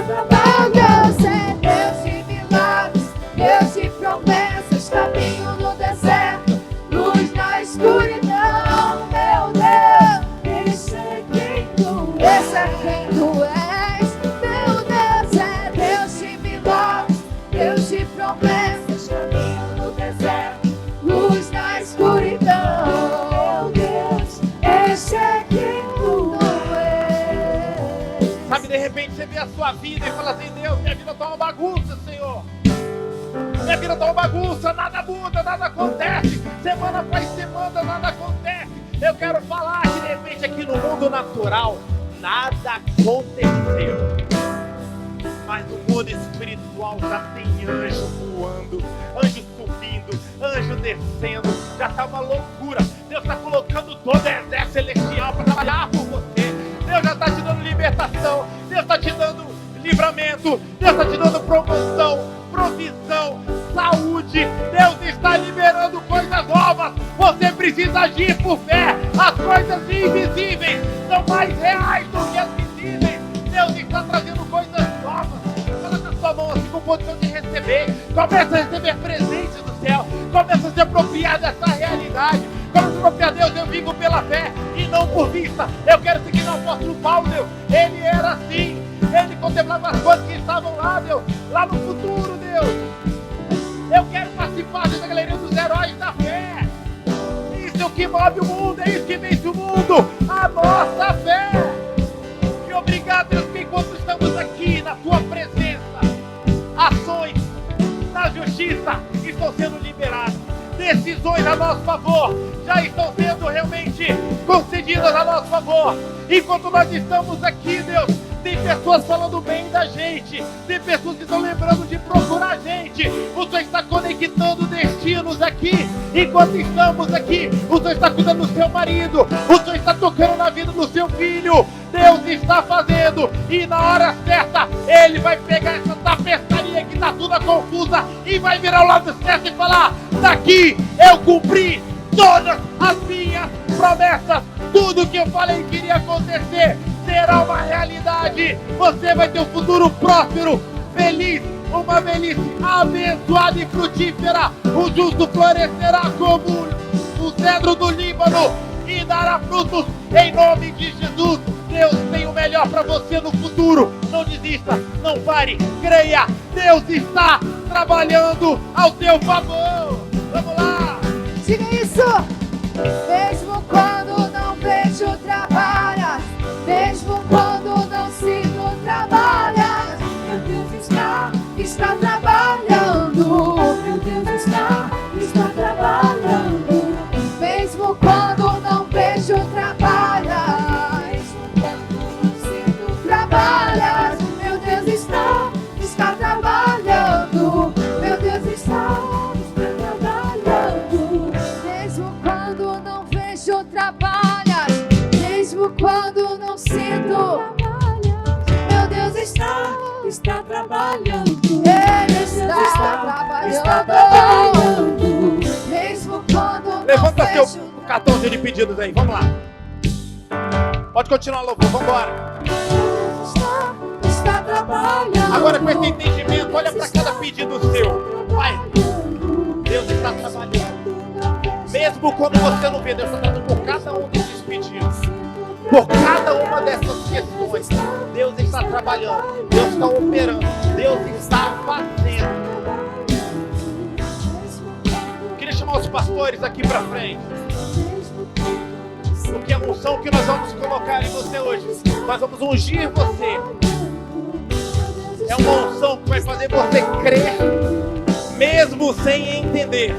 trabalhando. É Deus de milagres, Deus de promessas, caminho no deserto, luz na escuridão. Meu Deus, esse é quem tu és. Esse é quem tu és. Meu Deus é Deus de milagres, Deus de promessas, caminho no deserto, luz na escuridão. Meu Deus, esse é quem tu és. Sabe, de repente você vê a sua vida e fala assim: Deus, minha vida está uma bagunça, Senhor. Minha vida está uma bagunça, nada muda, nada acontece. Semana após semana, nada acontece. Eu quero falar que de repente aqui no mundo natural, nada aconteceu. Mas no mundo espiritual já tem anjo voando, anjo subindo, anjo descendo. Já está uma loucura. Deus está colocando todo o exército celestial para trabalhar por você. Deus já está te dando libertação. Deus está te dando livramento. Deus está te dando promoção, provisão, saúde. Deus está liberando coisas novas. Você precisa agir por fé. As coisas invisíveis são mais reais do que as visíveis. Deus está trazendo coisas novas. Coloca a sua mão assim com condição de receber. Começa a receber presentes do céu. Começa a se apropriar dessa realidade. Começa a se apropriar. Deus, eu vivo pela fé e não por vista. Eu quero seguir no apóstolo Paulo, Deus. Ele era assim. Ele contemplava as coisas que estavam lá, Deus. Lá no futuro, Deus. Eu quero participar dessa galeria dos heróis da fé. Isso é o que move o mundo. É isso que vence o mundo. A nossa fé. E obrigado, Deus, que enquanto estamos aqui na tua presença, ações na justiça estão sendo liberadas. Decisões a nosso favor já estão sendo realmente concedidas a nosso favor. Enquanto nós estamos aqui, Deus, tem pessoas falando bem da gente, tem pessoas que estão lembrando de procurar a gente. O Senhor está conectando destinos aqui. Enquanto estamos aqui, o Senhor está cuidando do seu marido, o Senhor está tocando na vida do seu filho. Deus está fazendo, e na hora certa Ele vai pegar essa tapeçaria que está toda confusa e vai virar ao lado certo e falar: daqui eu cumpri todas as minhas promessas. Tudo que eu falei que iria acontecer será uma prosperidade. Você vai ter um futuro próspero, feliz, uma velhice abençoada e frutífera. O justo florescerá como o cedro do Líbano e dará frutos em nome de Jesus. Deus tem o melhor para você no futuro. Não desista, não pare, creia. Deus está trabalhando ao teu favor. Vamos lá. Diga isso. Mesmo quando não vejo trabalhas, mesmo quando não sinto trabalhas, meu Deus está trabalhando. Meu Deus está trabalhando. Mesmo quando não vejo trabalhas, mesmo quando não sinto trabalhas, meu Deus está trabalhando. Meu Deus está trabalhando. Mesmo quando não vejo trabalhas, mesmo quando não sinto trabalhas, meu Deus está trabalhando. Ele está trabalhando. Mesmo quando Levanta não seu vejo cartãozinho de pedidos aí, vamos lá. Pode continuar, louvor, vamos embora. está trabalhando. Agora com esse entendimento, olha para cada pedido seu. Vai. Deus está trabalhando. Mesmo quando você não vê, Deus está trabalhando por cada um desses pedidos. Por cada uma dessas questões. Deus está trabalhando. Deus está operando. Deus está fazendo. Queria chamar os pastores aqui para frente. Porque a unção que nós vamos colocar em você hoje, nós vamos ungir você. É uma unção que vai fazer você crer, mesmo sem entender.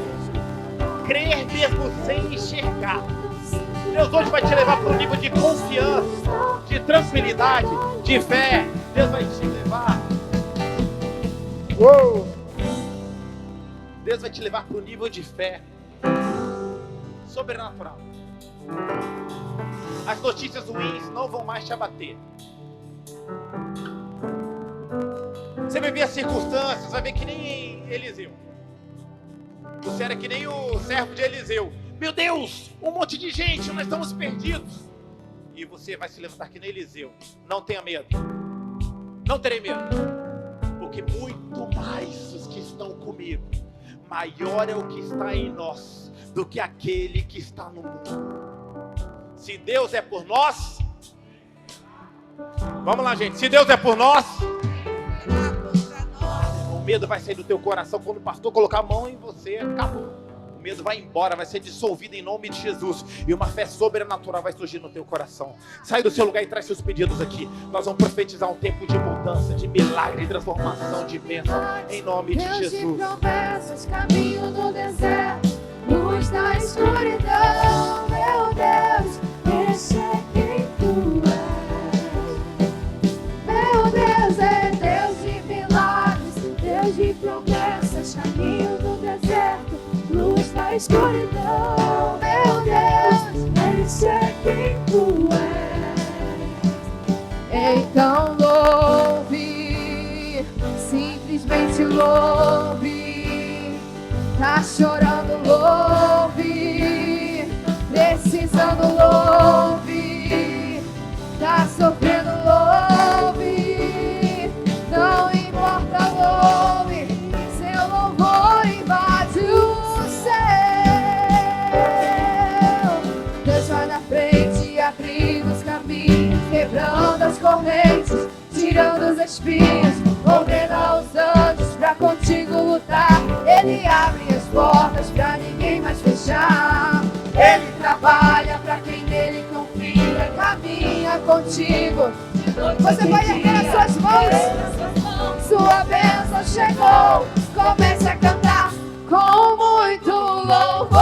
Crer mesmo sem enxergar. Deus hoje vai te levar para um nível de confiança, de tranquilidade, de fé. Deus vai te levar. Deus vai te levar para um nível de fé sobrenatural. As notícias ruins não vão mais te abater. Você vai ver as circunstâncias, vai ver que nem Eliseu. Você era que nem o servo de Eliseu. Meu Deus, um monte de gente, nós estamos perdidos. E você vai se levantar que nem Eliseu. Não tenha medo. Não terei medo. Porque muito mais os que estão comigo, maior é o que está em nós do que aquele que está no mundo. Se Deus é por nós, vamos lá, gente. Se Deus é por nós, o medo vai sair do teu coração. Quando o pastor colocar a mão em você, acabou. O medo vai embora, vai ser dissolvido em nome de Jesus. E uma fé sobrenatural vai surgir no teu coração. Sai do seu lugar e traz seus pedidos aqui. Nós vamos profetizar um tempo de mudança, de milagre, de transformação, de bênção, em nome de Jesus. Deus de promessas, caminho no deserto, luz na escuridão, meu Deus, esse é quem tu és. Meu Deus é Deus de milagres, Deus de promessas, caminho no deserto, luz na escuridão, meu Deus, esse é quem tu és. Então louve, simplesmente louve. Tá chorando, louve. Precisando, louve. Tá sofrendo, louve. Não importa, louve. Seu louvor invade o céu. Deus vai na frente, abrindo os caminhos, quebrando as correntes, tirando os espinhos, ordena os anjos pra contigo lutar. Ele abre as portas pra ninguém mais fechar. Ele trabalha pra quem nele confia, caminha contigo. Você vai erguer as suas mãos. Sua bênção chegou. Comece a cantar com muito louvor,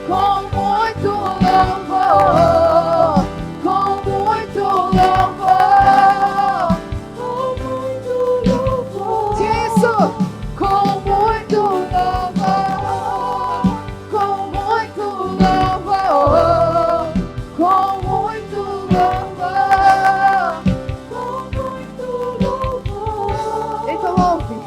com muito louvor, com muito louvor, com muito louvor. Isso, com muito louvor, com muito louvor, com muito louvor, com muito louvor. Então ouve.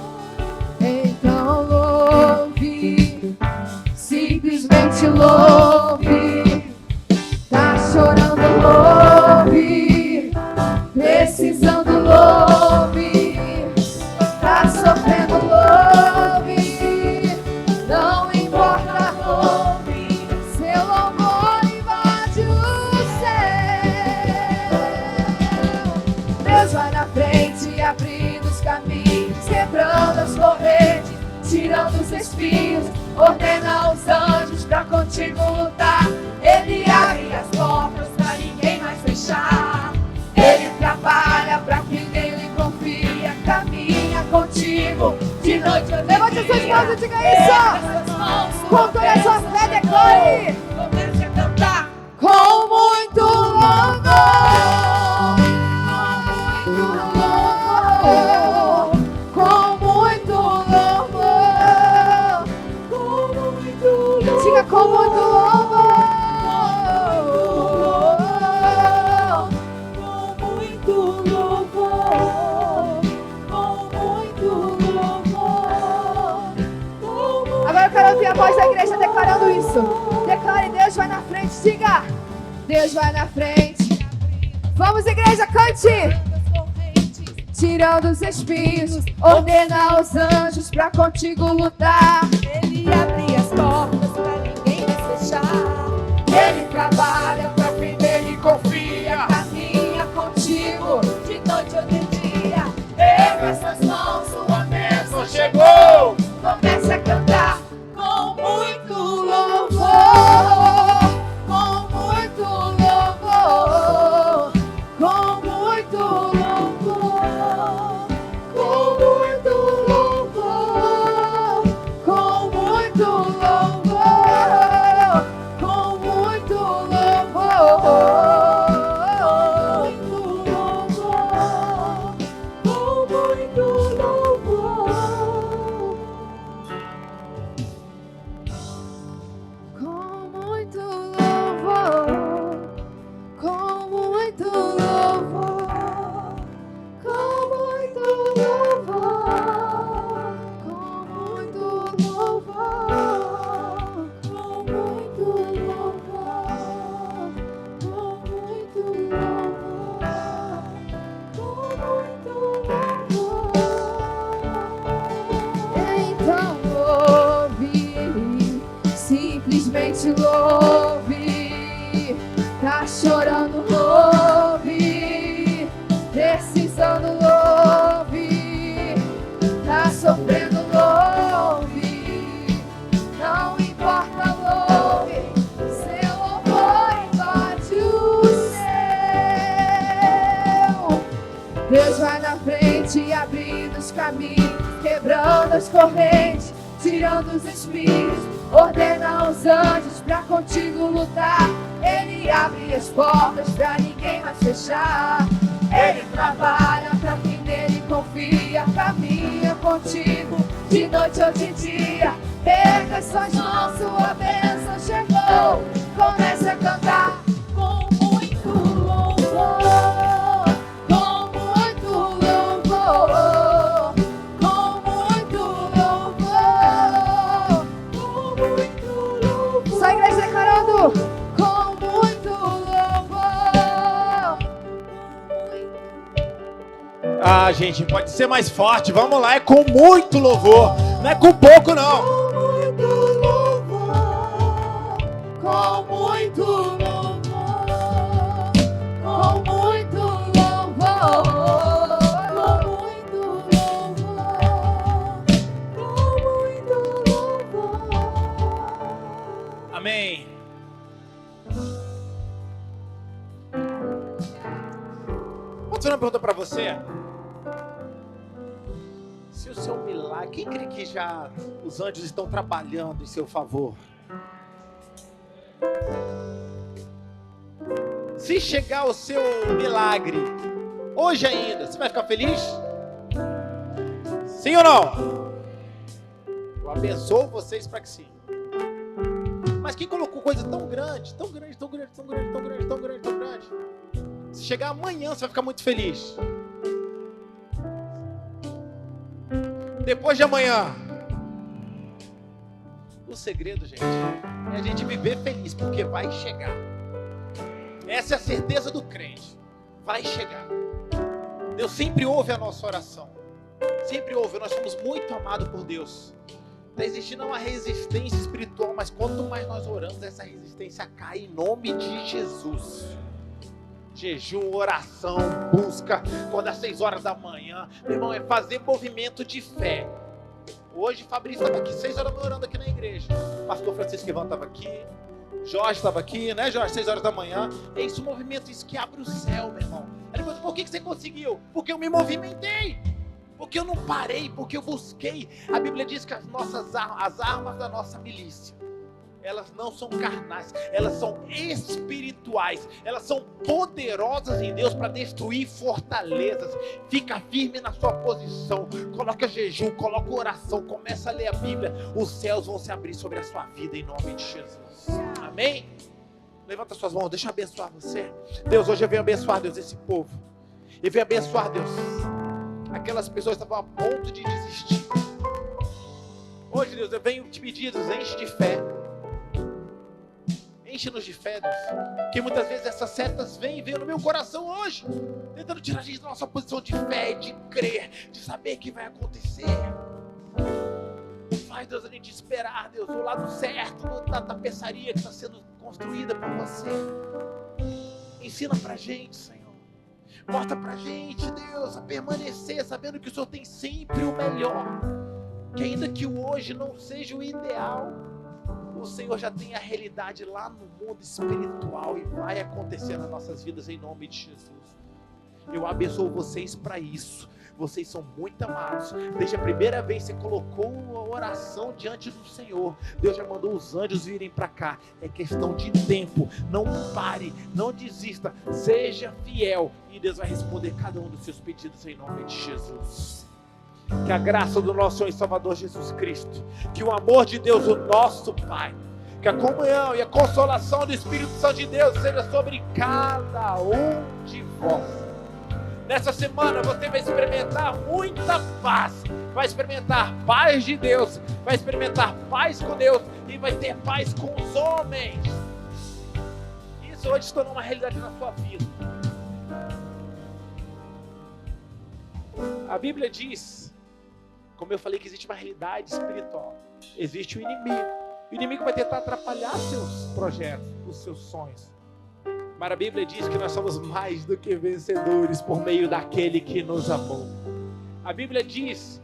Deus vai na frente, abrindo os caminhos, quebrando as correntes, tirando os espinhos, ordena os anjos pra contigo lutar. Ele abre as portas pra ninguém mais fechar. Ele trabalha pra quem nele confia, caminha contigo de noite ou de dia. Levante as suas mãos e diga isso. Com toda a sua fé, declare. Comece a cantar com muito louvor. Diga com muito louvor, com muito louvor, com muito louvor. Agora eu quero ouvir a voz da igreja declarando isso. Declare, Deus vai na frente, diga. Deus vai na frente. Vamos, igreja, cante. Tirando os espinhos, ordena aos anjos pra contigo lutar. Ele abre as portas pra ninguém mais fechar. Ele trabalha pra quem nele confia, caminha contigo de noite ou de dia. Erga essas mãos, sua bênção chegou. Comece a cantar com muito louvor, com muito louvor, com muito louvor. Louve, tá chorando, louve, precisando, louve, tá sofrendo, louve, não importa, louve, seu louvor invade o céu. Deus vai na frente, abrindo os caminhos, quebrando as correntes, tirando os espinhos, ordena aos anjos pra contigo lutar. Ele abre as portas pra ninguém mais fechar. Ele trabalha pra quem nele confia, caminha contigo de noite ou de dia. Erga suas mãos, sua bênção chegou. Comece a cantar com muito louvor, com muito louvor, com muito louvor, com muito louvor. Só a igreja declarando com muito louvor. Ah, gente, pode ser mais forte. Vamos lá, é com muito louvor. Não é com pouco, não. Com muito louvor, com muito louvor, com muito louvor, com muito louvor, com muito louvor. Amém. Vou fazer uma pergunta pra você. Se o seu milagre, quem crê que já os anjos estão trabalhando em seu favor? Se chegar o seu milagre hoje ainda, você vai ficar feliz? Sim ou não? Eu abençoo vocês para que sim. Mas quem colocou coisa tão grande, tão grande, tão grande, tão grande, tão grande, tão grande, tão grande? Se chegar amanhã, você vai ficar muito feliz. Depois de amanhã. O segredo, gente, é a gente viver feliz, porque vai chegar. Essa é a certeza do crente. Vai chegar. Deus sempre ouve a nossa oração. Sempre ouve. Nós somos muito amados por Deus. Está existindo uma resistência espiritual, mas quanto mais nós oramos, essa resistência cai em nome de Jesus. Jejum, oração, busca, acordar às 6 horas da manhã. Meu irmão, é fazer movimento de fé. Hoje, Fabrício estava aqui, 6 horas da manhã, orando aqui na igreja. O pastor Francisco Ivan estava aqui. Jorge estava aqui, né, Jorge? 6 horas da manhã. É isso, movimento, isso que abre o céu, meu irmão. Ele falou, por que você conseguiu? Porque eu me movimentei. Porque eu não parei, porque eu busquei. A Bíblia diz que as armas da nossa milícia, elas não são carnais, elas são espirituais, elas são poderosas em Deus para destruir fortalezas. Fica firme na sua posição, coloca jejum, coloca oração, começa a ler a Bíblia, os céus vão se abrir sobre a sua vida em nome de Jesus. Amém? Levanta suas mãos, deixa eu abençoar você. Deus, hoje eu venho abençoar, Deus, esse povo. Eu venho abençoar, Deus, aquelas pessoas que estavam a ponto de desistir. Hoje, Deus, eu venho te pedir, Deus, enche de fé. Enche-nos de fé, Deus. Porque muitas vezes essas setas vêm no meu coração hoje, tentando tirar a gente da nossa posição de fé, de crer, de saber que vai acontecer. Faz, Deus, a gente esperar, Deus, o lado certo da tapeçaria que está sendo construída por você. Ensina pra gente, Senhor. Mostra pra gente, Deus, a permanecer, sabendo que o Senhor tem sempre o melhor. Que ainda que o hoje não seja o ideal, o Senhor já tem a realidade lá no mundo espiritual e vai acontecer nas nossas vidas em nome de Jesus. Eu abençoo vocês para isso. Vocês são muito amados. Desde a primeira vez que você colocou a oração diante do Senhor, Deus já mandou os anjos virem para cá. É questão de tempo. Não pare, não desista. Seja fiel e Deus vai responder cada um dos seus pedidos em nome de Jesus. Que a graça do nosso Senhor e Salvador Jesus Cristo, que o amor de Deus, o nosso Pai, que a comunhão e a consolação do Espírito Santo de Deus seja sobre cada um de vós. Nessa semana você vai experimentar muita paz, vai experimentar paz de Deus, vai experimentar paz com Deus e vai ter paz com os homens. Isso hoje se tornou uma realidade na sua vida. A Bíblia diz, como eu falei, que existe uma realidade espiritual. Existe o inimigo. O inimigo vai tentar atrapalhar seus projetos, os seus sonhos. Mas a Bíblia diz que nós somos mais do que vencedores por meio daquele que nos amou. A Bíblia diz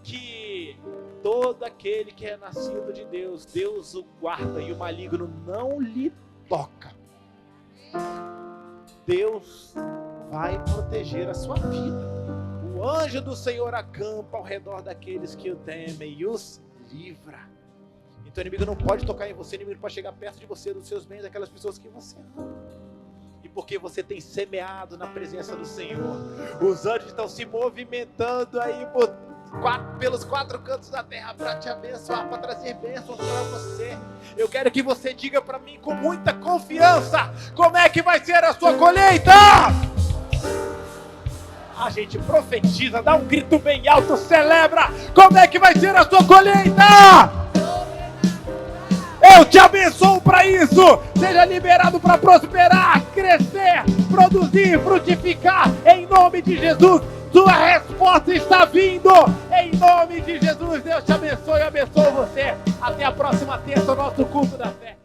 que todo aquele que é nascido de Deus, Deus o guarda e o maligno não lhe toca. Deus vai proteger a sua vida. O anjo do Senhor acampa ao redor daqueles que o temem e os livra. Então o inimigo não pode tocar em você, o inimigo não pode chegar perto de você, dos seus bens, daquelas pessoas que você ama. E porque você tem semeado na presença do Senhor, os anjos estão se movimentando aí pelos 4 cantos da terra para te abençoar, para trazer bênçãos para você. Eu quero que você diga para mim com muita confiança, como é que vai ser a sua colheita? A gente profetiza, dá um grito bem alto, celebra. Como é que vai ser a sua colheita? Eu te abençoo para isso. Seja liberado para prosperar, crescer, produzir, frutificar. Em nome de Jesus, sua resposta está vindo. Em nome de Jesus, Deus te abençoe e abençoe você. Até a próxima terça, o nosso culto da fé.